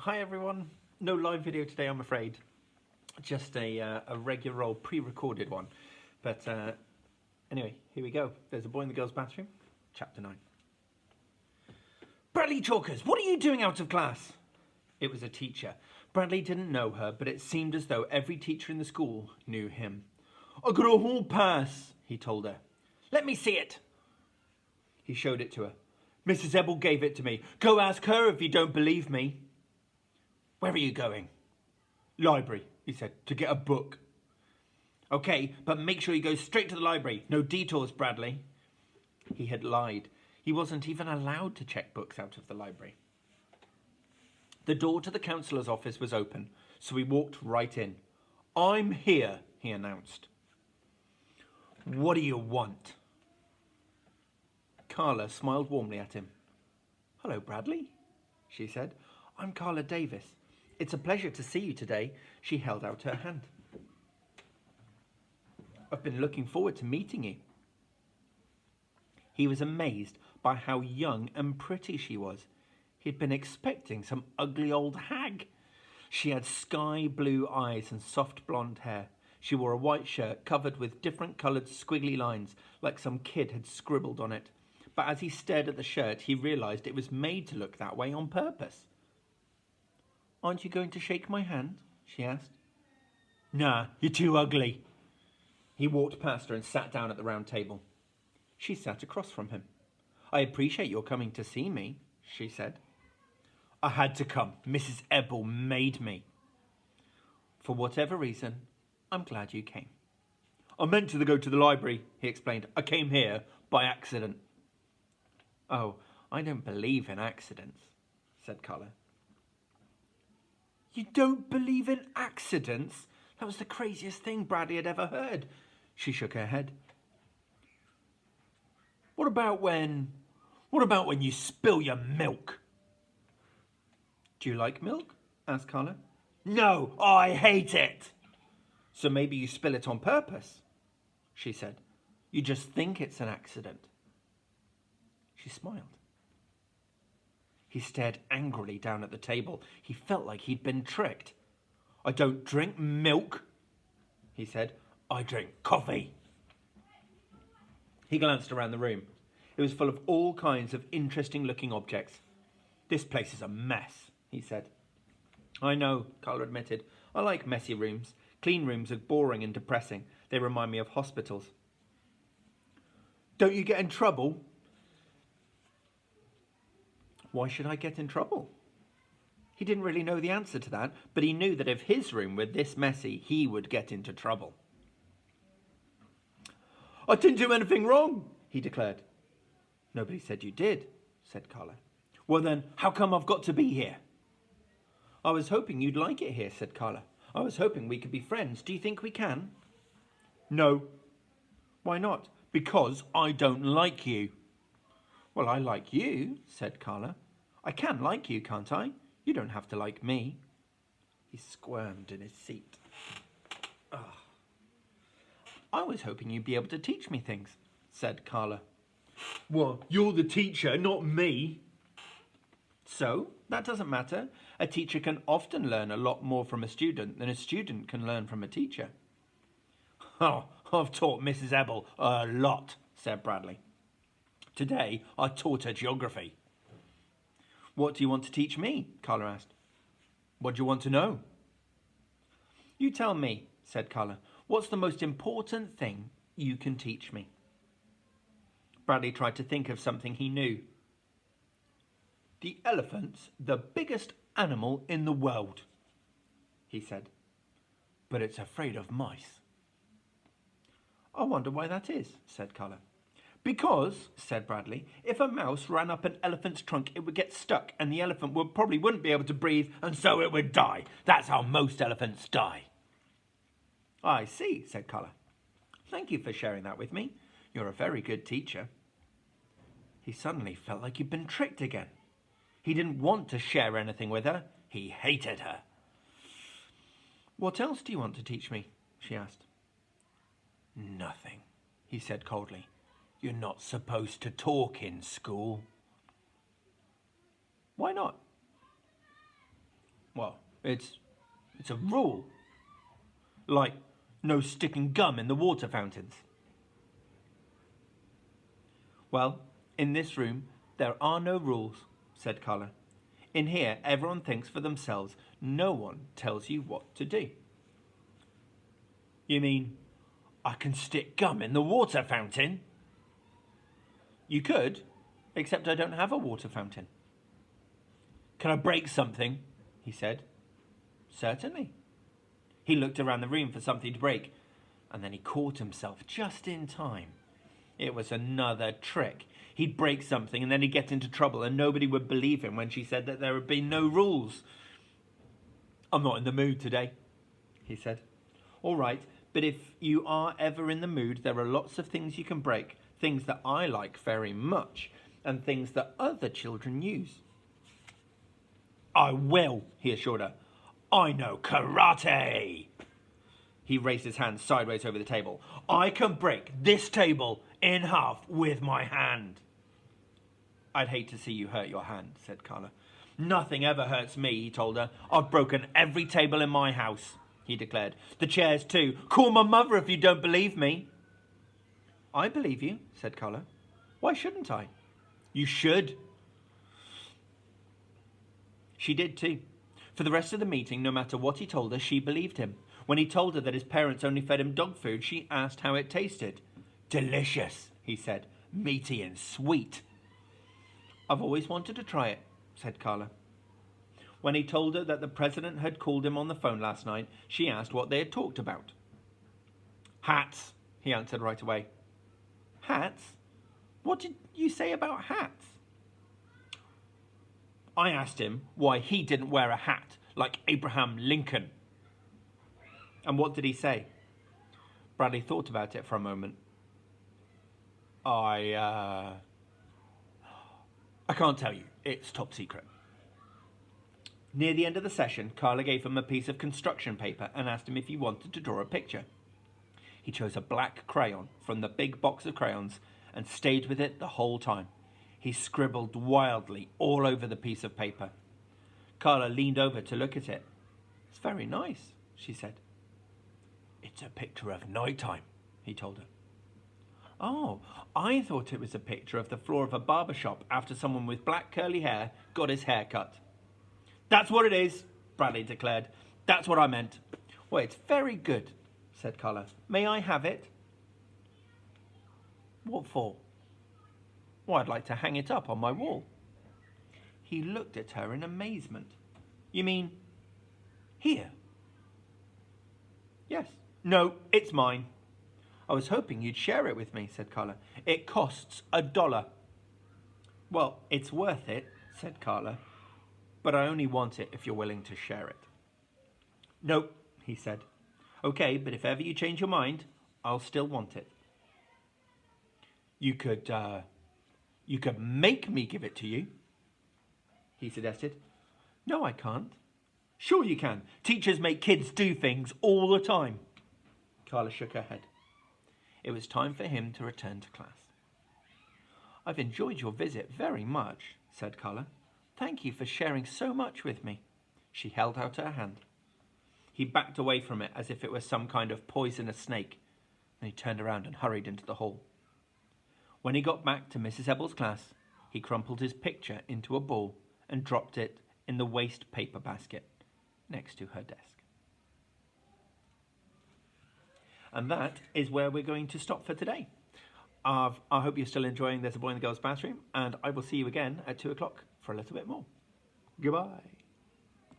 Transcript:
Hi everyone, no live video today I'm afraid, just a regular old pre-recorded one, but anyway, here we go. There's a boy in the girls' bathroom, chapter 9. Bradley Chalkers, what are you doing out of class? It was a teacher. Bradley didn't know her, but it seemed as though every teacher in the school knew him. I got a hall pass, he told her. Let me see it. He showed it to her. Mrs. Ebel gave it to me. Go ask her if you don't believe me. Where are you going? Library, he said, to get a book. Okay, but make sure you go straight to the library. No detours, Bradley. He had lied. He wasn't even allowed to check books out of the library. The door to the counsellor's office was open, so he walked right in. I'm here, he announced. What do you want? Carla smiled warmly at him. Hello, Bradley, she said. I'm Carla Davis. It's a pleasure to see you today. She held out her hand. I've been looking forward to meeting you. He was amazed by how young and pretty she was. He'd been expecting some ugly old hag. She had sky blue eyes and soft blonde hair. She wore a white shirt covered with different coloured squiggly lines, like some kid had scribbled on it. But as he stared at the shirt, he realised it was made to look that way on purpose. Aren't you going to shake my hand? She asked. Nah, you're too ugly. He walked past her and sat down at the round table. She sat across from him. I appreciate your coming to see me, she said. I had to come. Mrs. Ebel made me. For whatever reason, I'm glad you came. I meant to go to the library, he explained. I came here by accident. Oh, I don't believe in accidents, said Carla. You don't believe in accidents? That was the craziest thing Bradley had ever heard. She shook her head. What about when you spill your milk? Do you like milk? Asked Carla. No, I hate it. So maybe you spill it on purpose, she said. You just think it's an accident. She smiled. He stared angrily down at the table. He felt like he'd been tricked. I don't drink milk, he said. I drink coffee. He glanced around the room. It was full of all kinds of interesting-looking objects. This place is a mess, he said. I know, Carla admitted. I like messy rooms. Clean rooms are boring and depressing. They remind me of hospitals. Don't you get in trouble? Why should I get in trouble? He didn't really know the answer to that, but he knew that if his room were this messy, he would get into trouble. I didn't do anything wrong, he declared. Nobody said you did, said Carla. Well then, how come I've got to be here? I was hoping you'd like it here, said Carla. I was hoping we could be friends. Do you think we can? No. Why not? Because I don't like you. Well, I like you, said Carla. I can like you, can't I? You don't have to like me. He squirmed in his seat. Ugh. I was hoping you'd be able to teach me things, said Carla. Well, you're the teacher, not me. So, that doesn't matter. A teacher can often learn a lot more from a student than a student can learn from a teacher. Oh, I've taught Mrs. Ebel a lot, said Bradley. Today, I taught her geography. What do you want to teach me? Carla asked. What do you want to know? You tell me, said Carla. What's the most important thing you can teach me? Bradley tried to think of something he knew. The elephant's the biggest animal in the world, he said. But it's afraid of mice. I wonder why that is, said Carla. Because, said Bradley, if a mouse ran up an elephant's trunk, it would get stuck and the elephant probably wouldn't be able to breathe and so it would die. That's how most elephants die. I see, said Carla. Thank you for sharing that with me. You're a very good teacher. He suddenly felt like he'd been tricked again. He didn't want to share anything with her. He hated her. What else do you want to teach me? She asked. Nothing, he said coldly. You're not supposed to talk in school. Why not? Well, it's a rule. Like no sticking gum in the water fountains. Well, in this room, there are no rules, said Carla. In here, everyone thinks for themselves. No one tells you what to do. You mean I can stick gum in the water fountain? You could, except I don't have a water fountain. Can I break something? He said. Certainly. He looked around the room for something to break, and then he caught himself just in time. It was another trick. He'd break something and then he'd get into trouble, and nobody would believe him when she said that there had been no rules. I'm not in the mood today, he said. All right, but if you are ever in the mood, there are lots of things you can break, things that I like very much, and things that other children use. I will, he assured her. I know karate. He raised his hand sideways over the table. I can break this table in half with my hand. I'd hate to see you hurt your hand, said Carla. Nothing ever hurts me, he told her. I've broken every table in my house, he declared. The chairs too. Call my mother if you don't believe me. I believe you, said Carla. Why shouldn't I? You should. She did too. For the rest of the meeting, no matter what he told her, she believed him. When he told her that his parents only fed him dog food, she asked how it tasted. Delicious, he said, meaty and sweet. I've always wanted to try it, said Carla. When he told her that the president had called him on the phone last night, she asked what they had talked about. Hats, he answered right away. Hats? What did you say about hats? I asked him why he didn't wear a hat like Abraham Lincoln. And what did he say? Bradley thought about it for a moment. I can't tell you. It's top secret. Near the end of the session, Carla gave him a piece of construction paper and asked him if he wanted to draw a picture. He chose a black crayon from the big box of crayons and stayed with it the whole time. He scribbled wildly all over the piece of paper. Carla leaned over to look at it. It's very nice, she said. It's a picture of nighttime, he told her. Oh, I thought it was a picture of the floor of a barber shop after someone with black curly hair got his hair cut. That's what it is, Bradley declared. That's what I meant. Well, it's very good, said Carla. May I have it? What for? Well, I'd like to hang it up on my wall. He looked at her in amazement. You mean here? Yes. No, it's mine. I was hoping you'd share it with me, said Carla. It costs $1. Well, it's worth it, said Carla, but I only want it if you're willing to share it. Nope, he said. Okay, but if ever you change your mind, I'll still want it. You could make me give it to you, he suggested. No, I can't. Sure you can. Teachers make kids do things all the time. Carla shook her head. It was time for him to return to class. I've enjoyed your visit very much, said Carla. Thank you for sharing so much with me. She held out her hand. He backed away from it as if it was some kind of poisonous snake, and he turned around and hurried into the hall. When he got back to Mrs. Ebble's class, he crumpled his picture into a ball and dropped it in the waste paper basket next to her desk. And that is where we're going to stop for today. I hope you're still enjoying There's a Boy in the Girls' Bathroom, and I will see you again at 2 o'clock for a little bit more. Goodbye.